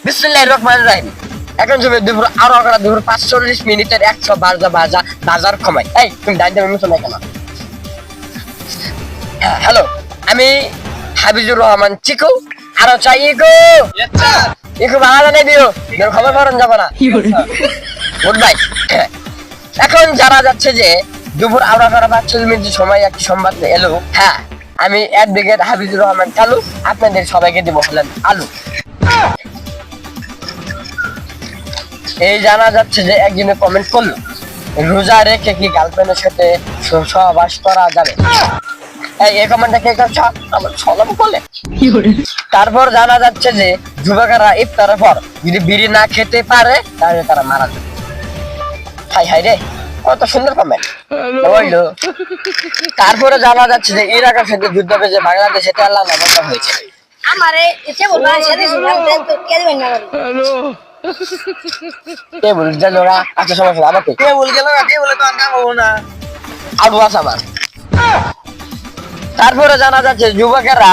বিসমিল্লাহির রহমানির রহিম। এখন সময় দুপুর 5:40 112 বাজার কমাই। এই তুমি ডাইতে মিছো না কেন? হ্যালো, আমি হাবিজুর রহমান চিকু। আরো চাই ইকো ইকো বাংলা নেই দিও, খবর পালন যাবো না। Good bye. এখন জানা যাচ্ছে যে দুপুর 5:40 সময় একটি সংবাদ এলো। হ্যাঁ, আমি অ্যাডভোকেট হাবিজুর রহমান কালু আপনাদের সবাইকে দেবো হলেন আলু। এই জানা যাচ্ছে যে একজনে কমেন্ট করলো, রোজা রেখে কি গার্লফ্রেন্ডের সাথে সহবাস করা যাবে? এই কমেন্টটা কে করছে? আমার সলাম করলে। তারপর জানা যাচ্ছে যে যুবকেরা ইফতারের পর যদি বিড়ি না খেতে পারে তাহলে তারা মারা যাবে। হাই হাই রে, কত সুন্দর কমেন্ট হইলো। তারপরে জানা যাচ্ছে যে ইরাকের সাথে যুদ্ধ হয়েছে বাংলাদেশে তেল নামা হয়েছে। আমারে এটা বলবা সাথে শুনলাম তো কে দিবেন না কে বলছে লোরা? আচ্ছা সমস্যা আমাকে কে বল গেল, কে বলে তো আনকাম হবো না আবু আসামান। তারপরে জানা যাচ্ছে যুবকেরা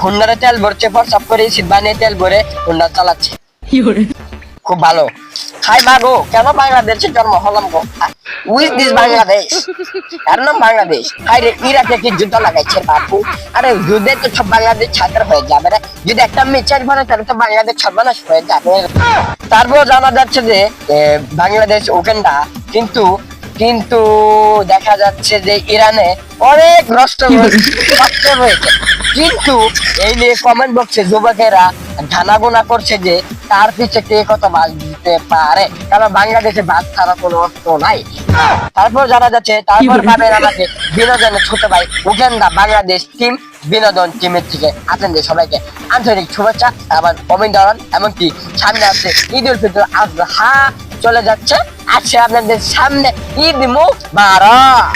হুন্ডারে তেল ভরছে, প্রস্তাব করে সিট বানিয়ে তেল ভরে হুন্ডা চালাচ্ছে। খুব ভালো। হাই মাগো, কেন বাংলাদেশে জন্ম হলাম গো? উইথ দিস বাংলাদেশ, এর নাম বাংলাদেশ। হাই রে, ইরাকে কি যুদ্ধ লাগাইছে বাপু? আরে যুদ্ধে তো সব বাংলাদেশ ছাত্র হয়ে যাবে রে। যদি একটা মিচার বলে তাহলে তো বাংলাদেশ সর্বনাশ হয়ে যাবে। তারপর জানা যাচ্ছে যে বাংলাদেশ ওখানটা কিন্তু কিন্তু দেখা যাচ্ছে যে ইরানে অনেক নষ্ট রয়েছে। কিন্তু এই নিয়ে কমেন্ট বক্সে যুবকেরা ঘানাগোনা করছে যে তার পিছে কে কত বাস দিতে পারে, কারণ বাংলাদেশে বাস ছাড়া কোনো অস্ত্র নাই। তারপর জানা যাচ্ছে তারপর পাবেন আমাকে বিনোদনের ছোট ভাই উগান্ডা বাংলাদেশ টিম বিনোদন টিমের থেকে আপনাদের সবাইকে আন্তরিক শুভেচ্ছা আবার অভিনন্দন। এমনকি সামনে আছে ঈদ উল ফিতর আজহা চলে যাচ্ছে, আছে আপনাদের সামনে ঈদ মুবারক।